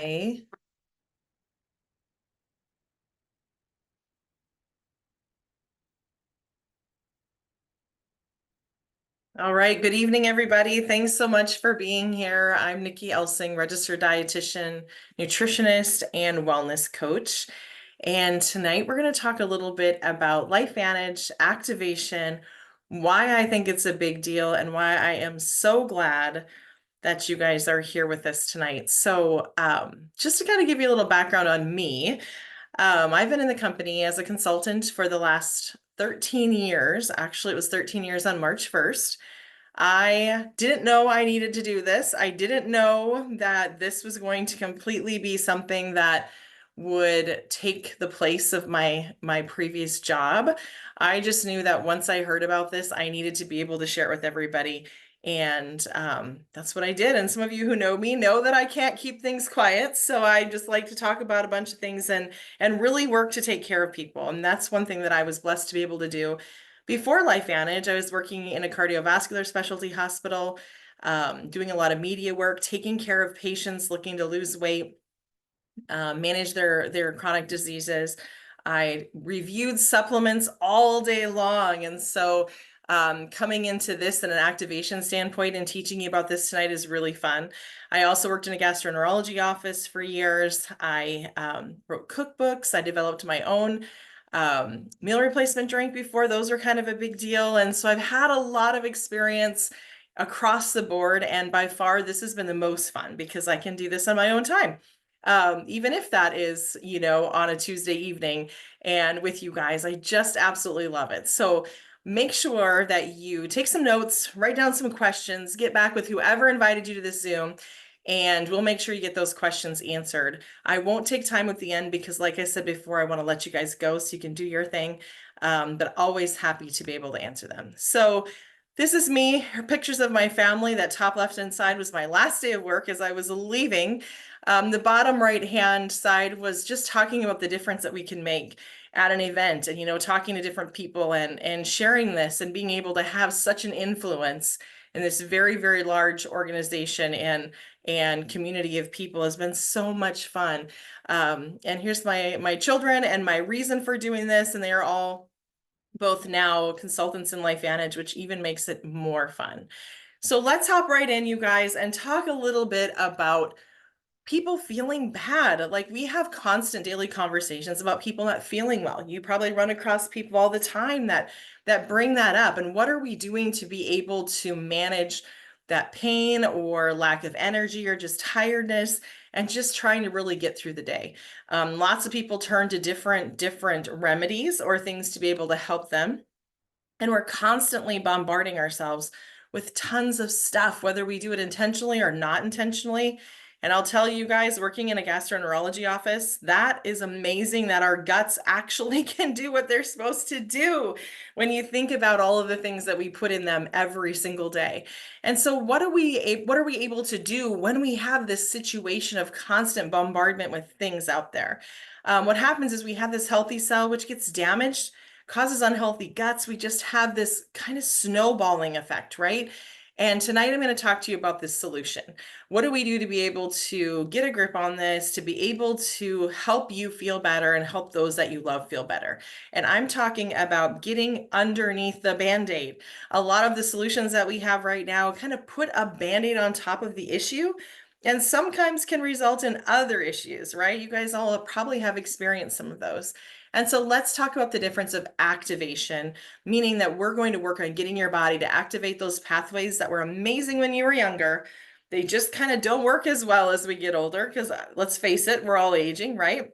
All right, good evening, everybody. Thanks so much for being here. I'm Nikki Elsing, registered dietitian, nutritionist, and wellness coach. And tonight we're going to talk a little bit about LifeVantage activation, why I think it's a big deal, and why I am so glad that you guys are here with us tonight. So, just to kind of give you a little background on me, I've been in the company as a consultant for the last 13 years. Actually, it was 13 years on March 1st. I didn't know I needed to do this. I didn't know that this was going to completely be something that would take the place of my previous job. I just knew that once I heard about this, I needed to be able to share it with everybody. And that's what I did. And some of you who know me know that I can't keep things quiet. So I just like to talk about a bunch of things and really work to take care of people. And that's one thing that I was blessed to be able to do. Before LifeVantage, I was working in a cardiovascular specialty hospital, doing a lot of media work, taking care of patients looking to lose weight, manage their chronic diseases. I reviewed supplements all day long. And so coming into this in an activation standpoint and teaching you about this tonight is really fun. I also worked in a gastroenterology office for years. I wrote cookbooks. I developed my own meal replacement drink before. Those were kind of a big deal. And so I've had a lot of experience across the board. And by far, this has been the most fun because I can do this on my own time. Even if that is, on a Tuesday evening and with you guys, I just absolutely love it. So make sure that you take some notes, write down some questions, get back with whoever invited you to this Zoom, and we'll make sure you get those questions answered. I won't take time at the end because, like I said before, I want to let you guys go so you can do your thing, but always happy to be able to answer them. So this is me, pictures of my family. That top left-hand side was my last day of work as I was leaving. The bottom right-hand side was just talking about the difference that we can make at an event and, talking to different people and sharing this and being able to have such an influence in this very, very large organization and community of people has been so much fun. And here's my children and my reason for doing this, and they are all both now consultants in LifeVantage, which even makes it more fun. So let's hop right in, you guys, and talk a little bit about people feeling bad. Like, we have constant daily conversations about people not feeling well. You probably run across people all the time that bring that up. And what are we doing to be able to manage that pain or lack of energy or just tiredness and just trying to really get through the day? Lots of people turn to different remedies or things to be able to help them. And we're constantly bombarding ourselves with tons of stuff, whether we do it intentionally or not intentionally. And I'll tell you guys, working in a gastroenterology office, that is amazing that our guts actually can do what they're supposed to do when you think about all of the things that we put in them every single day. And so what are we able to do when we have this situation of constant bombardment with things out there? What happens is we have this healthy cell which gets damaged, causes unhealthy guts. We just have this kind of snowballing effect, right? And tonight I'm going to talk to you about this solution. What do we do to be able to get a grip on this, to be able to help you feel better and help those that you love feel better? And I'm talking about getting underneath the Band-Aid. A lot of the solutions that we have right now kind of put a Band-Aid on top of the issue and sometimes can result in other issues, right? You guys all probably have experienced some of those. And so let's talk about the difference of activation, meaning that we're going to work on getting your body to activate those pathways that were amazing when you were younger. They just kind of don't work as well as we get older because let's face it, we're all aging, right?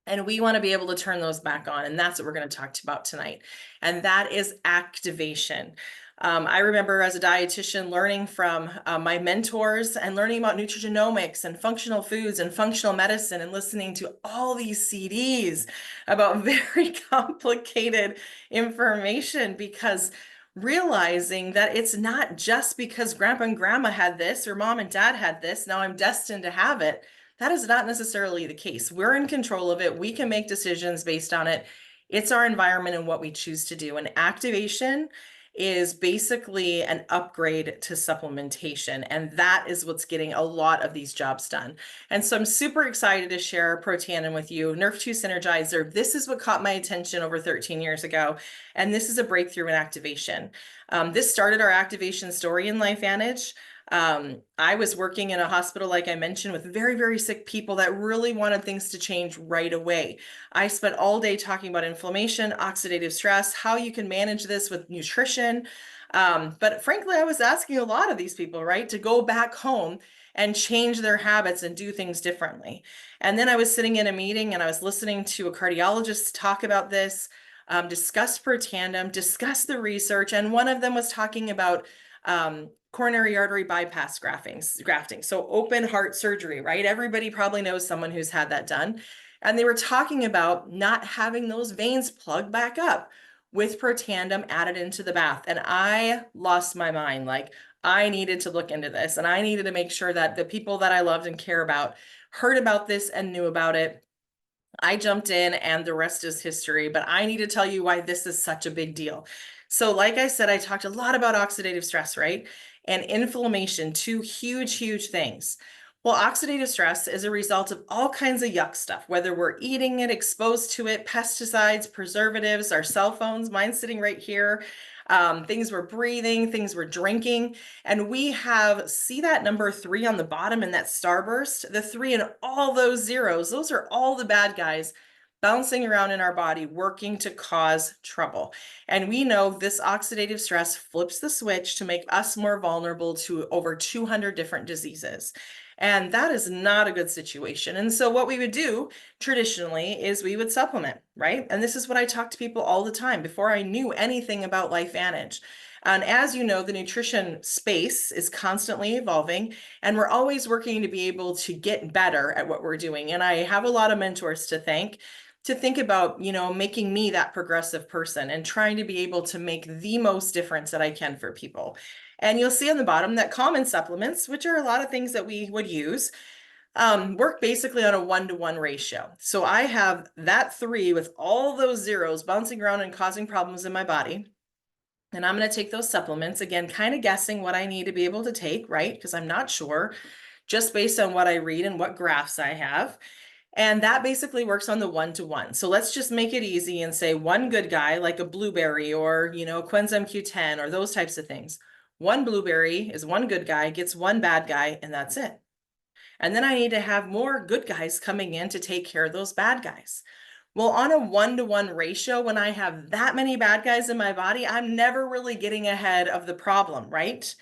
And we want to be able to turn those back on. And that's what we're going to talk about tonight. And that is activation. I remember as a dietitian learning from my mentors and learning about nutrigenomics and functional foods and functional medicine and listening to all these CDs about very complicated information, because realizing that it's not just because grandpa and grandma had this or mom and dad had this, now I'm destined to have it. That is not necessarily the case. We're in control of it. We can make decisions based on it. It's our environment and what we choose to do. And activation is basically an upgrade to supplementation. And that is what's getting a lot of these jobs done. And so I'm super excited to share Protandim with you. Nerf2 Synergizer. This is what caught my attention over 13 years ago. And this is a breakthrough in activation. This started our activation story in LifeVantage. I was working in a hospital, like I mentioned, with very, very sick people that really wanted things to change right away. I spent all day talking about inflammation, oxidative stress, how you can manage this with nutrition. But frankly, I was asking a lot of these people, right, to go back home and change their habits and do things differently. And then I was sitting in a meeting and I was listening to a cardiologist talk about this, discuss Protandim, discuss the research, and one of them was talking about coronary artery bypass grafting. So open heart surgery, right? Everybody probably knows someone who's had that done. And they were talking about not having those veins plugged back up with Protandim added into the bath. And I lost my mind. Like, I needed to look into this and I needed to make sure that the people that I loved and care about heard about this and knew about it. I jumped in and the rest is history, but I need to tell you why this is such a big deal. So like I said, I talked a lot about oxidative stress, right? And inflammation, two huge, huge things. Well, oxidative stress is a result of all kinds of yuck stuff, whether we're eating it, exposed to it, pesticides, preservatives, our cell phones, mine's sitting right here, things we're breathing, things we're drinking. And we have, see that number 3 on the bottom in that starburst? The 3 and all those zeros, those are all the bad guys bouncing around in our body, working to cause trouble. And we know this oxidative stress flips the switch to make us more vulnerable to over 200 different diseases. And that is not a good situation. And so what we would do traditionally is we would supplement, right? And this is what I talk to people all the time before I knew anything about LifeVantage. And as you know, the nutrition space is constantly evolving, and we're always working to be able to get better at what we're doing. And I have a lot of mentors to thank to think about, making me that progressive person and trying to be able to make the most difference that I can for people. And you'll see on the bottom that common supplements, which are a lot of things that we would use, work basically on a 1-to-1 ratio. So I have that 3 with all those zeros bouncing around and causing problems in my body. And I'm going to take those supplements, again, kind of guessing what I need to be able to take, right? Because I'm not sure, just based on what I read and what graphs I have. And that basically works on the 1-to-1. So let's just make it easy and say one good guy, like a blueberry or, coenzyme Q10 or those types of things. One blueberry is one good guy, gets one bad guy, and that's it. And then I need to have more good guys coming in to take care of those bad guys. Well, on a 1-to-1 ratio, when I have that many bad guys in my body, I'm never really getting ahead of the problem, right?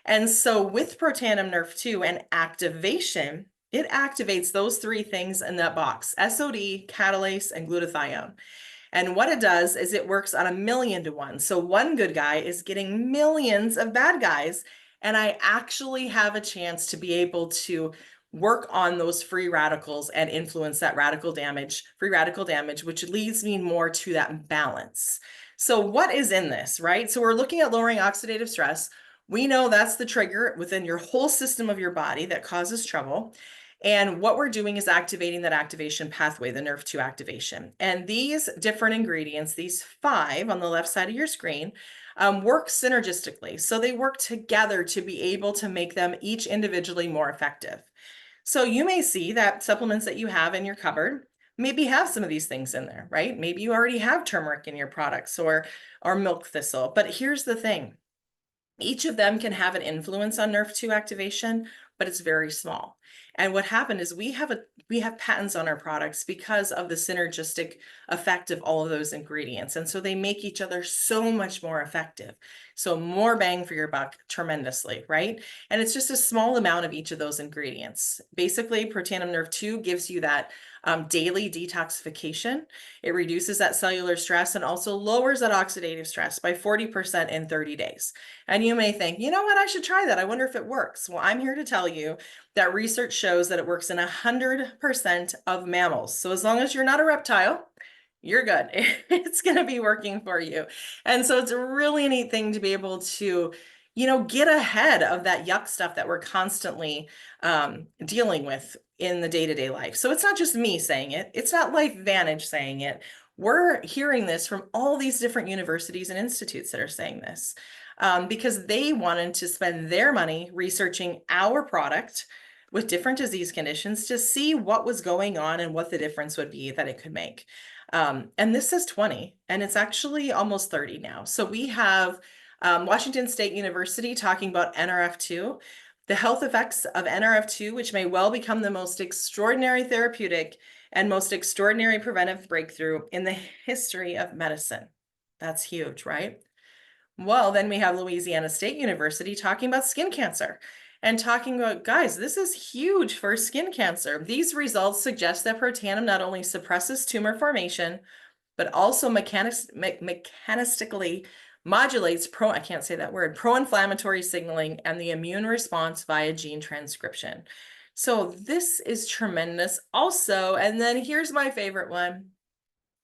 And so with Protandim Nerf 2 and activation, it activates those 3 things in that box: SOD, catalase, and glutathione. And what it does is it works on a 1,000,000 to 1. So one good guy is getting millions of bad guys. And I actually have a chance to be able to work on those free radicals and influence that free radical damage, which leads me more to that balance. So what is in this, right? So we're looking at lowering oxidative stress. We know that's the trigger within your whole system of your body that causes trouble. And what we're doing is activating that activation pathway, the Nerf2 activation. And these different ingredients, these 5 on the left side of your screen, work synergistically. So they work together to be able to make them each individually more effective. So you may see that supplements that you have in your cupboard maybe have some of these things in there, right? Maybe you already have turmeric in your products or milk thistle. But here's the thing. Each of them can have an influence on Nerf2 activation, but it's very small. And what happened is we have patents on our products because of the synergistic effect of all of those ingredients. And so they make each other so much more effective. So more bang for your buck tremendously, right? And it's just a small amount of each of those ingredients. Basically, Protandim Nerf 2 gives you that daily detoxification. It reduces that cellular stress and also lowers that oxidative stress by 40% in 30 days. And you may think, you know what, I should try that. I wonder if it works. Well, I'm here to tell you that research shows that it works in 100% of mammals. So as long as you're not a reptile, you're good. It's going to be working for you. And so it's a really neat thing to be able to, get ahead of that yuck stuff that we're constantly dealing with in the day-to-day life. So it's not just me saying it. It's not LifeVantage saying it. We're hearing this from all these different universities and institutes that are saying this because they wanted to spend their money researching our product with different disease conditions to see what was going on and what the difference would be that it could make. And this is 20, and it's actually almost 30 now. So we have Washington State University talking about NRF2, the health effects of NRF2, which may well become the most extraordinary therapeutic and most extraordinary preventive breakthrough in the history of medicine. That's huge, right? Well, then we have Louisiana State University talking about skin cancer and talking about, guys, this is huge for skin cancer. These results suggest that protandim not only suppresses tumor formation, but also mechanistically modulates I can't say that word, pro-inflammatory signaling and the immune response via gene transcription. So this is tremendous also. And then here's my favorite one,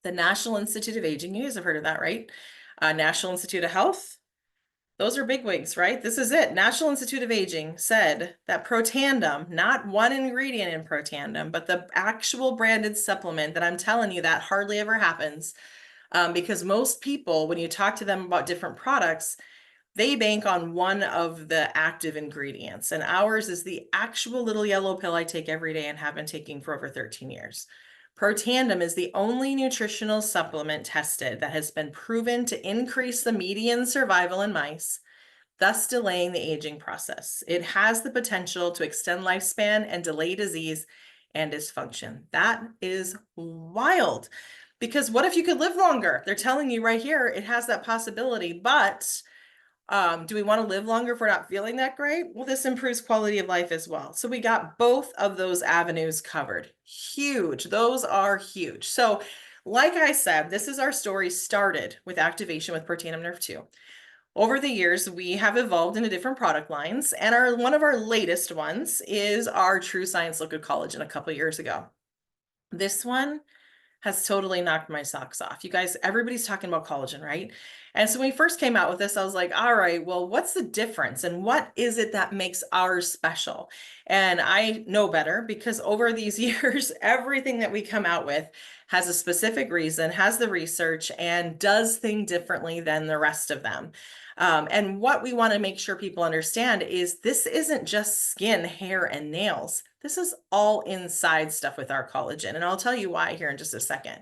the National Institute of Aging. You guys have heard of that, right? National Institute of Health. Those are bigwigs, right? This is it. National Institute of Aging said that Protandim, not one ingredient in Protandim, but the actual branded supplement that I'm telling you that hardly ever happens. Because most people, when you talk to them about different products, they bank on one of the active ingredients, and ours is the actual little yellow pill I take every day and have been taking for over 13 years. Protandim is the only nutritional supplement tested that has been proven to increase the median survival in mice, thus delaying the aging process. It has the potential to extend lifespan and delay disease and dysfunction. That is wild. Because what if you could live longer? They're telling you right here, it has that possibility, but do we want to live longer if we're not feeling that great? Well, this improves quality of life as well. So we got both of those avenues covered. Huge. Those are huge. So like I said, this is our story started with activation with Protandim Nerve 2. Over the years, we have evolved into different product lines, and one of our latest ones is our True Science Liquid Collagen a couple years ago. This one has totally knocked my socks off. You guys, everybody's talking about collagen, right? And so when we first came out with this, I was like, all right, well, what's the difference? And what is it that makes ours special? And I know better because over these years, everything that we come out with has a specific reason, has the research, and does things differently than the rest of them. And what we want to make sure people understand is this isn't just skin, hair, and nails. This is all inside stuff with our collagen. And I'll tell you why here in just a second.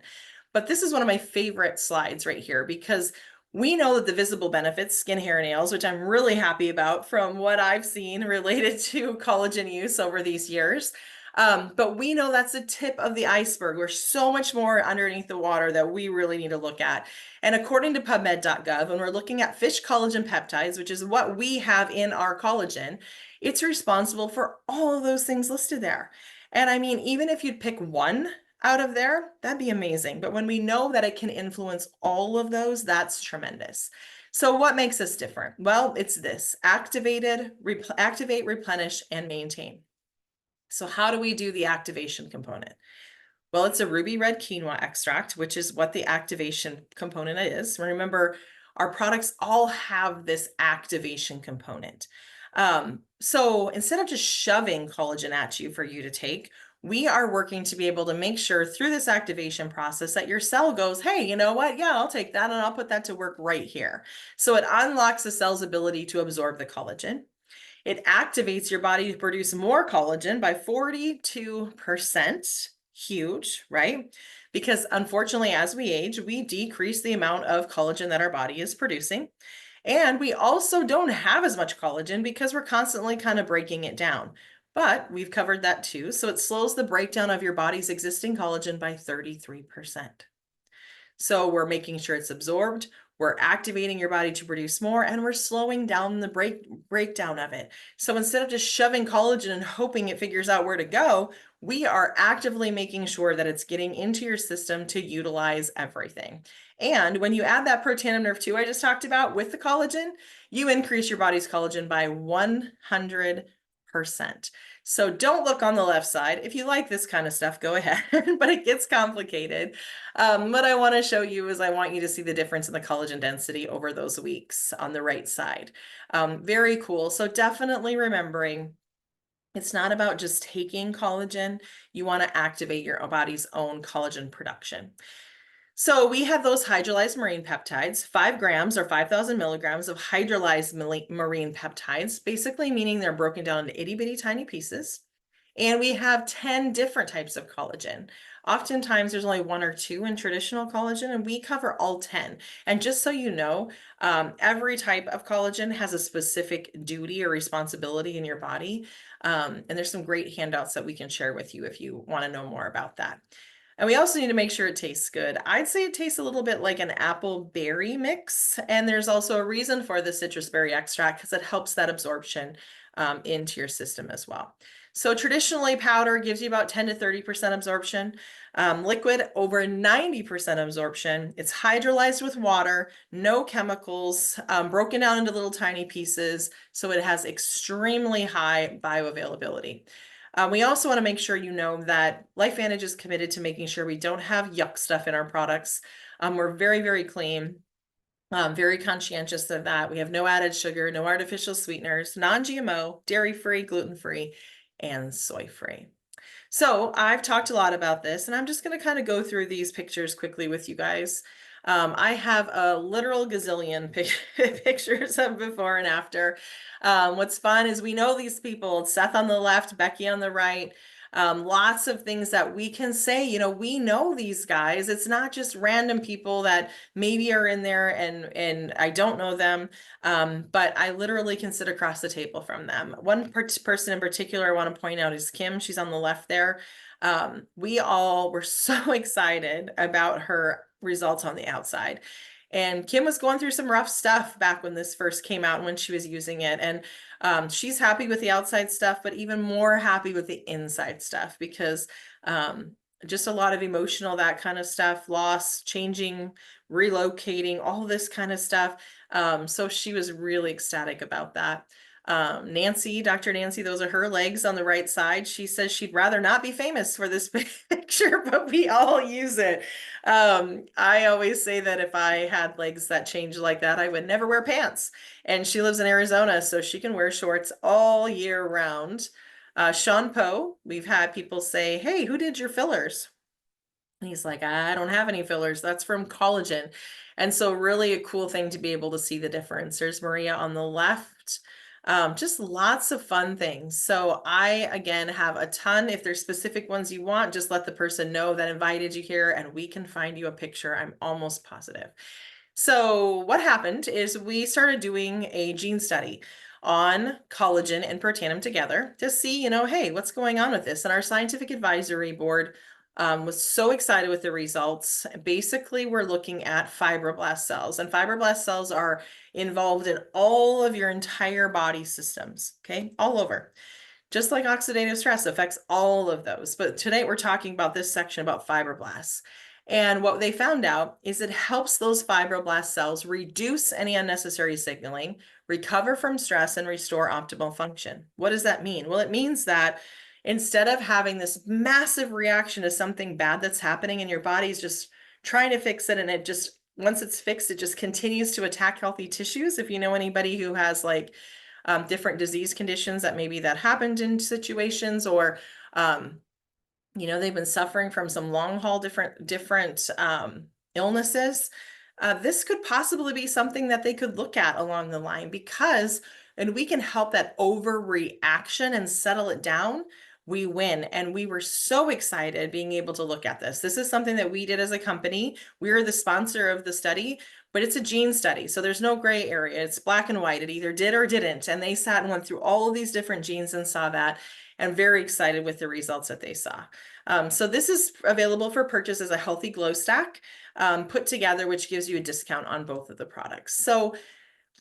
But this is one of my favorite slides right here because we know that the visible benefits, skin, hair, and nails, which I'm really happy about from what I've seen related to collagen use over these years. But we know that's the tip of the iceberg. There's so much more underneath the water that we really need to look at. And according to PubMed.gov, when we're looking at fish collagen peptides, which is what we have in our collagen, it's responsible for all of those things listed there. And I mean, even if you'd pick one out of there, that'd be amazing. But when we know that it can influence all of those, that's tremendous. So what makes us different? Well, it's this: activate, replenish, and maintain. So how do we do the activation component? Well, it's a ruby red quinoa extract, which is what the activation component is. Remember, our products all have this activation component. So instead of just shoving collagen at you for you to take, we are working to be able to make sure through this activation process that your cell goes, hey, you know what? Yeah, I'll take that and I'll put that to work right here. So it unlocks the cell's ability to absorb the collagen. It activates your body to produce more collagen by 42%. Huge, right? Because unfortunately, as we age, we decrease the amount of collagen that our body is producing. And we also don't have as much collagen because we're constantly kind of breaking it down. But we've covered that too. So it slows the breakdown of your body's existing collagen by 33%. So we're making sure it's absorbed, we're activating your body to produce more, and we're slowing down the breakdown of it. So instead of just shoving collagen and hoping it figures out where to go, we are actively making sure that it's getting into your system to utilize everything. And when you add that Protandim Nerve 2 I just talked about with the collagen, you increase your body's collagen by 100%. So don't look on the left side. If you like this kind of stuff, go ahead, but it gets complicated. What I want to show you is I want you to see the difference in the collagen density over those weeks on the right side. Very cool. So definitely remembering it's not about just taking collagen. You want to activate your body's own collagen production. So we have those hydrolyzed marine peptides, 5 grams or 5,000 milligrams of hydrolyzed marine peptides, basically meaning they're broken down into itty bitty tiny pieces. And we have 10 different types of collagen. Oftentimes there's only one or two in traditional collagen, and we cover all 10. And just so you know, every type of collagen has a specific duty or responsibility in your body. And there's some great handouts that we can share with you if you want to know more about that. And we also need to make sure it tastes good. I'd say it tastes a little bit like an apple berry mix. And there's also a reason for the citrus berry extract because it helps that absorption into your system as well. So traditionally powder gives you about 10 to 30% absorption. Liquid over 90% absorption. It's hydrolyzed with water, no chemicals, broken down into little tiny pieces. So it has extremely high bioavailability. We also want to make sure you know that LifeVantage is committed to making sure we don't have yuck stuff in our products. We're very, very clean. Very conscientious of that. We have no added sugar, no artificial sweeteners, non-GMO, dairy-free, gluten-free, and soy-free. So I've talked a lot about this, and I'm just going to kind of go through these pictures quickly with you guys. I have a literal gazillion pictures of before and after. What's fun is we know these people, Seth on the left, Becky on the right. Lots of things that we can say, we know these guys. It's not just random people that maybe are in there and I don't know them, but I literally can sit across the table from them. One person in particular I want to point out is Kim. She's on the left there. We all were so excited about her results on the outside. And Kim was going through some rough stuff back when this first came out and when she was using it. And she's happy with the outside stuff, but even more happy with the inside stuff because just a lot of emotional, that kind of stuff, loss, changing, relocating, all this kind of stuff. So she was really ecstatic about that. Nancy, Dr. Nancy, those are her legs on the right side. She says she'd rather not be famous for this picture, but we all use it. I always say that if I had legs that changed like that, I would never wear pants. And she lives in Arizona, so she can wear shorts all year round. Sean Poe, we've had people say, hey, who did your fillers? And he's like, I don't have any fillers. That's from collagen. And so really a cool thing to be able to see the difference. There's Maria on the left. Just lots of fun things. So I, again, have a ton. If there's specific ones you want, just let the person know that invited you here and we can find you a picture. I'm almost positive. So what happened is we started doing a gene study on collagen and protanum together to see, hey, what's going on with this? And our scientific advisory board was so excited with the results. Basically, we're looking at fibroblast cells, and fibroblast cells are involved in all of your entire body systems, okay, all over. Just like oxidative stress affects all of those. But today we're talking about this section about fibroblasts. And what they found out is it helps those fibroblast cells reduce any unnecessary signaling, recover from stress, and restore optimal function. What does that mean? Well, it means that instead of having this massive reaction to something bad that's happening and your body's just trying to fix it, and it just, once it's fixed, it just continues to attack healthy tissues. If you know anybody who has like different disease conditions that maybe that happened in situations, or they've been suffering from some long haul different illnesses. This could possibly be something that they could look at along the line and we can help that overreaction and settle it down. We win. And we were so excited being able to look at this. This is something that we did as a company. We are the sponsor of the study, but it's a gene study. So there's no gray area. It's black and white. It either did or didn't. And they sat and went through all of these different genes and saw that, and very excited with the results that they saw. So this is available for purchase as a healthy glow stack put together, which gives you a discount on both of the products. So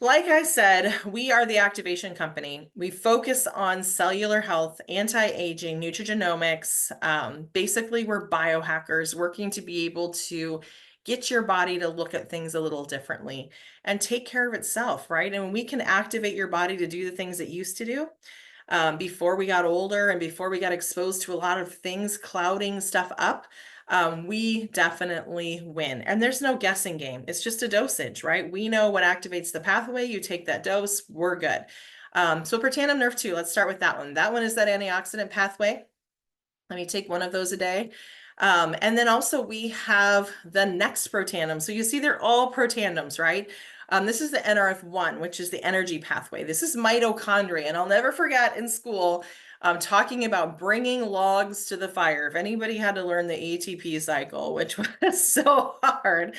like I said, we are the activation company. We focus on cellular health, anti-aging, nutrigenomics. Basically, we're biohackers working to be able to get your body to look at things a little differently and take care of itself, right? And we can activate your body to do the things it used to do. Before we got older and before we got exposed to a lot of things clouding stuff up, we definitely win. And there's no guessing game. It's just a dosage, right? We know what activates the pathway. You take that dose, we're good. So Protandim Nerve 2, let's start with that one. That one is that antioxidant pathway. Let me take one of those a day. And then also we have the next protandem. So you see they're all protandems, right? This is the NRF1, which is the energy pathway. This is mitochondria. And I'll never forget in school talking about bringing logs to the fire. If anybody had to learn the ATP cycle, which was so hard,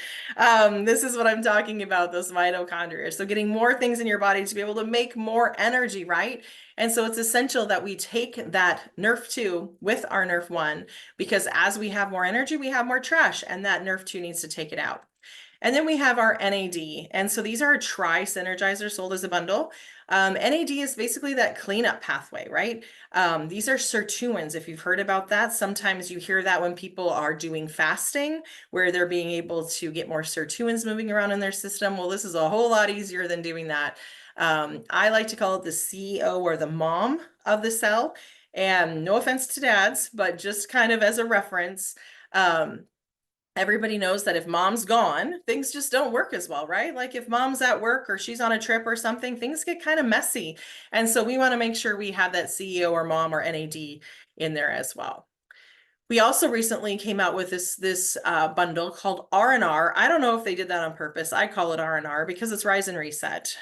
this is what I'm talking about, those mitochondria. So getting more things in your body to be able to make more energy, right? And so it's essential that we take that NRF2 with our NRF1 because as we have more energy, we have more trash, and that NRF2 needs to take it out. And then we have our NAD. And so these are tri-synergizers sold as a bundle. NAD is basically that cleanup pathway, right? These are sirtuins, if you've heard about that. Sometimes you hear that when people are doing fasting, where they're being able to get more sirtuins moving around in their system. Well, this is a whole lot easier than doing that. I like to call it the CEO or the mom of the cell. And no offense to dads, but just kind of as a reference, everybody knows that if mom's gone, things just don't work as well, right? Like if mom's at work or she's on a trip or something, things get kind of messy. And so we want to make sure we have that CEO or mom or NAD in there as well. We also recently came out with this bundle called R&R. I don't know if they did that on purpose. I call it R&R because it's Rise and Reset.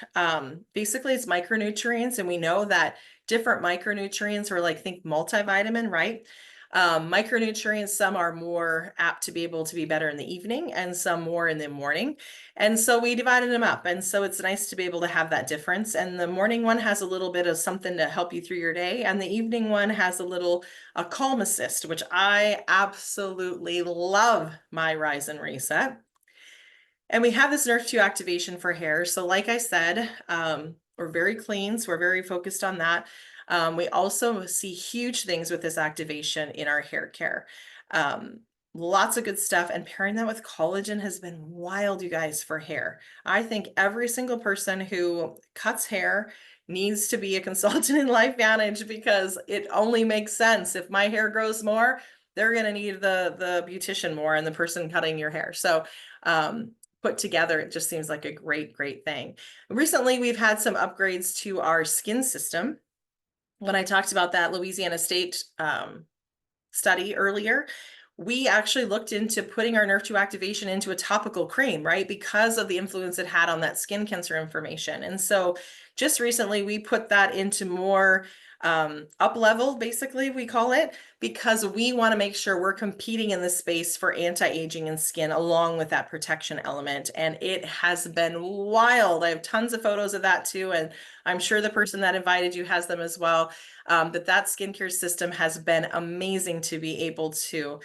Basically, it's micronutrients, and we know that different micronutrients are like, think multivitamin, right? Micronutrients, some are more apt to be able to be better in the evening and some more in the morning. And so we divided them up. And so it's nice to be able to have that difference. And the morning one has a little bit of something to help you through your day. And the evening one has a calm assist, which I absolutely love my Rise and Reset. And we have this Nurse 2 activation for hair. So like I said, we're very clean, so we're very focused on that. We also see huge things with this activation in our hair care. Lots of good stuff, and pairing that with collagen has been wild, you guys, for hair. I think every single person who cuts hair needs to be a consultant in LifeVantage because it only makes sense. If my hair grows more, they're going to need the beautician more and the person cutting your hair. So put together, it just seems like a great, great thing. Recently, we've had some upgrades to our skin system. When I talked about that Louisiana State study earlier, we actually looked into putting our Nerve 2 activation into a topical cream, right? Because of the influence it had on that skin cancer information. And so just recently we put that into more up level, basically, we call it, because we want to make sure we're competing in the space for anti-aging and skin along with that protection element. And it has been wild. I have tons of photos of that too. And I'm sure the person that invited you has them as well. But that skincare system has been amazing to be able to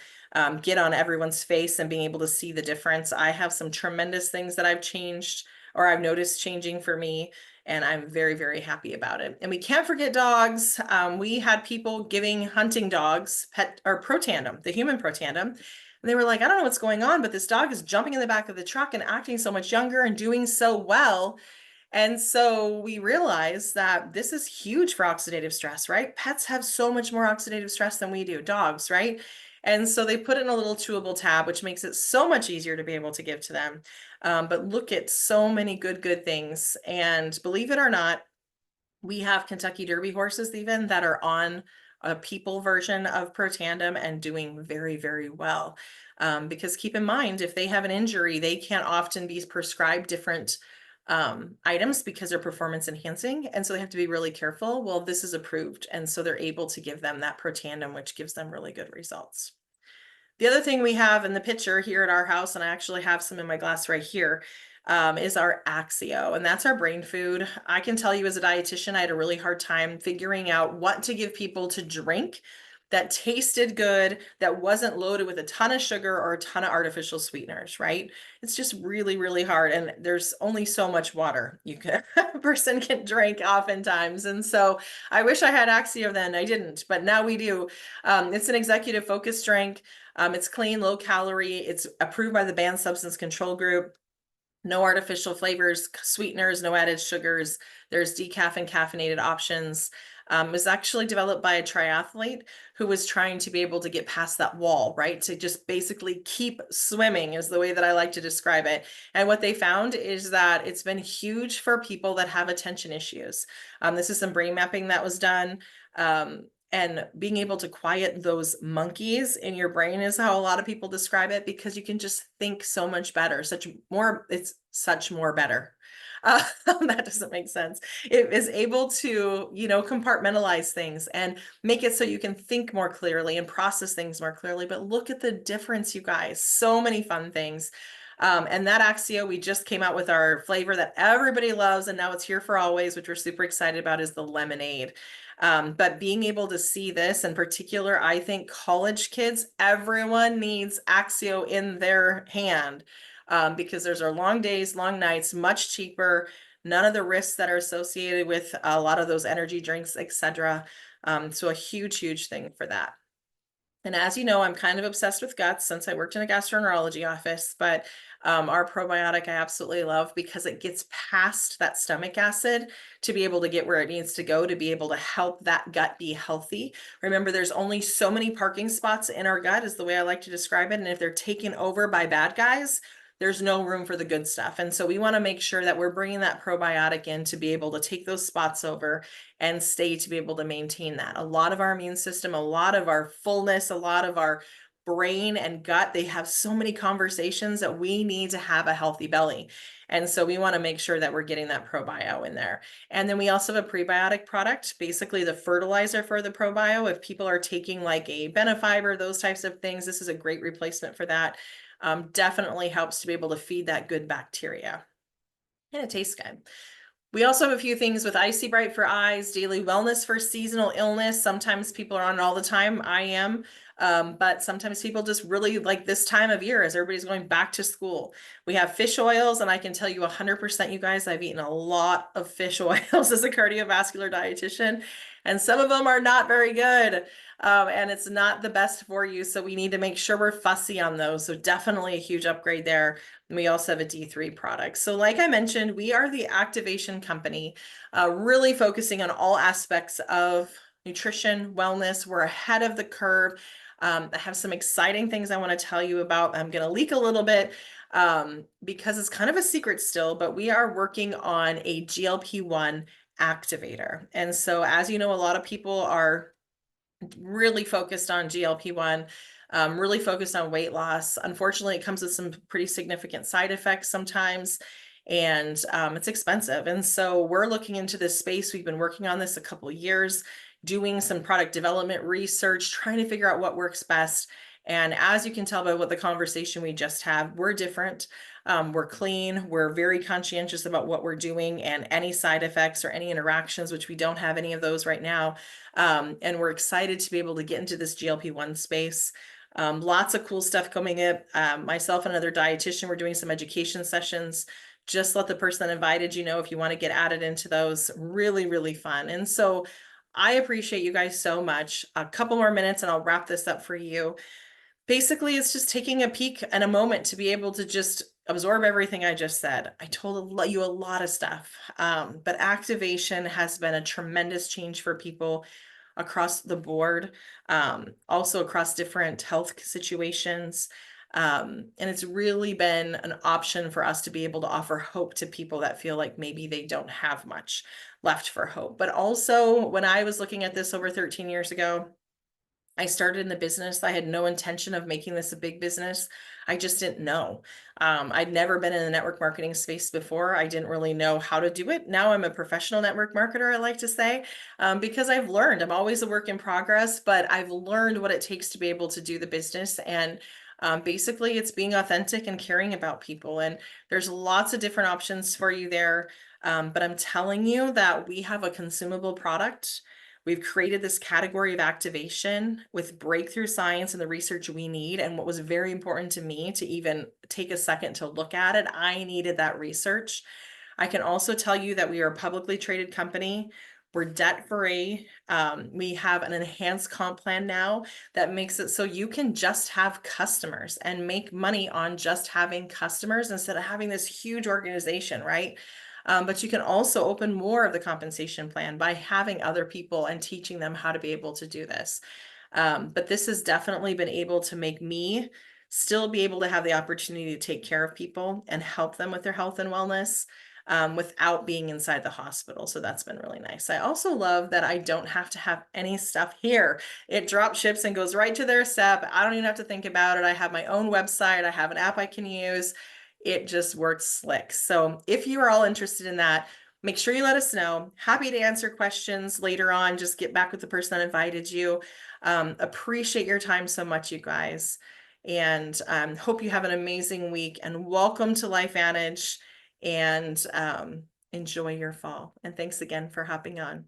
get on everyone's face and being able to see the difference. I have some tremendous things that I've changed or I've noticed changing for me, and I'm very, very happy about it. And we can't forget dogs. We had people giving hunting dogs pet or protandem, the human protandem. And they were like, I don't know what's going on, but this dog is jumping in the back of the truck and acting so much younger and doing so well. And so we realized that this is huge for oxidative stress, right? Pets have so much more oxidative stress than we do, dogs, right? And so they put it in a little chewable tab, which makes it so much easier to be able to give to them. But look at so many good things. And believe it or not, we have Kentucky Derby horses even that are on a people version of Protandem and doing very, very well. Because keep in mind, if they have an injury, they can't often be prescribed different items because they're performance enhancing. And so they have to be really careful. Well, this is approved. And so they're able to give them that Protandem, which gives them really good results. The other thing we have in the picture here at our house, and I actually have some in my glass right here, is our Axio, and that's our brain food. I can tell you as a dietitian, I had a really hard time figuring out what to give people to drink that tasted good, that wasn't loaded with a ton of sugar or a ton of artificial sweeteners, right? It's just really, really hard. And there's only so much water a person can drink oftentimes. And so I wish I had Axio then, I didn't, but now we do. It's an executive focus drink. It's clean, low calorie. It's approved by the Banned Substance Control Group. No artificial flavors, sweeteners, no added sugars. There's decaf and caffeinated options. It was actually developed by a triathlete who was trying to be able to get past that wall, right? To just basically keep swimming is the way that I like to describe it. And what they found is that it's been huge for people that have attention issues. This is some brain mapping that was done. And being able to quiet those monkeys in your brain is how a lot of people describe it, because you can just think so much better, it's such more better. That doesn't make sense. It is able to, compartmentalize things and make it so you can think more clearly and process things more clearly. But look at the difference, you guys. So many fun things. And that Axio, we just came out with our flavor that everybody loves, and now it's here for always, which we're super excited about, is the lemonade. But being able to see this in particular, I think college kids, everyone needs Axio in their hand, because there's our long days, long nights, much cheaper, none of the risks that are associated with a lot of those energy drinks, etc. So a huge, huge thing for that. And as you know, I'm kind of obsessed with guts since I worked in a gastroenterology office, but our probiotic I absolutely love because it gets past that stomach acid to be able to get where it needs to go to be able to help that gut be healthy. Remember, there's only so many parking spots in our gut, is the way I like to describe it. And if they're taken over by bad guys, there's no room for the good stuff. And so we want to make sure that we're bringing that probiotic in to be able to take those spots over and stay to be able to maintain that. A lot of our immune system, a lot of our fullness, a lot of our brain and gut, they have so many conversations that we need to have a healthy belly. And so we want to make sure that we're getting that probio in there. And then we also have a prebiotic product, basically the fertilizer for the probio. If people are taking like a Benefiber, those types of things, this is a great replacement for that. Definitely helps to be able to feed that good bacteria. And it tastes good. We also have a few things with Icy Bright for eyes, daily wellness for seasonal illness. Sometimes people are on it all the time. I am. But sometimes people just really like this time of year as everybody's going back to school. We have fish oils, and I can tell you 100%, you guys, I've eaten a lot of fish oils as a cardiovascular dietitian, and some of them are not very good. And it's not the best for you. So we need to make sure we're fussy on those. So definitely a huge upgrade there. And we also have a D3 product. So like I mentioned, we are the activation company, really focusing on all aspects of nutrition, wellness. We're ahead of the curve. I have some exciting things I want to tell you about. I'm going to leak a little bit because it's kind of a secret still, but we are working on a GLP-1 activator. And so, as you know, a lot of people are really focused on GLP-1, really focused on weight loss. Unfortunately, it comes with some pretty significant side effects sometimes, and it's expensive. And so we're looking into this space. We've been working on this a couple of years, doing some product development research, trying to figure out what works best. And as you can tell by what the conversation we just had, we're different. We're clean. We're very conscientious about what we're doing and any side effects or any interactions, which we don't have any of those right now. And we're excited to be able to get into this GLP-1 space. Lots of cool stuff coming up. Myself and another dietitian, we're doing some education sessions. Just let the person that invited you know if you want to get added into those. Really, really fun. And so I appreciate you guys so much. A couple more minutes and I'll wrap this up for you. Basically, it's just taking a peek and a moment to be able to just absorb everything I just said. I told you a lot of stuff, but activation has been a tremendous change for people across the board, also across different health situations. And it's really been an option for us to be able to offer hope to people that feel like maybe they don't have much left for hope. But also, when I was looking at this over 13 years ago, I started in the business. I had no intention of making this a big business. I just didn't know. I'd never been in the network marketing space before. I didn't really know how to do it. Now I'm a professional network marketer, I like to say, because I've learned. I'm always a work in progress, but I've learned what it takes to be able to do the business. And basically, it's being authentic and caring about people. And there's lots of different options for you there. But I'm telling you that we have a consumable product. We've created this category of activation with breakthrough science and the research we need. And what was very important to me to even take a second to look at it, I needed that research. I can also tell you that we are a publicly traded company. We're debt free. We have an enhanced comp plan now that makes it so you can just have customers and make money on just having customers instead of having this huge organization, right? But you can also open more of the compensation plan by having other people and teaching them how to be able to do this. But this has definitely been able to make me still be able to have the opportunity to take care of people and help them with their health and wellness. without being inside the hospital. So that's been really nice. I also love that I don't have to have any stuff here. It drop ships and goes right to their step. I don't even have to think about it. I have my own website. I have an app I can use. It just works slick. So if you are all interested in that, make sure you let us know. Happy to answer questions later on. Just get back with the person that invited you. Appreciate your time so much, you guys. And hope you have an amazing week, and welcome to LifeVantage, and enjoy your fall. And thanks again for hopping on.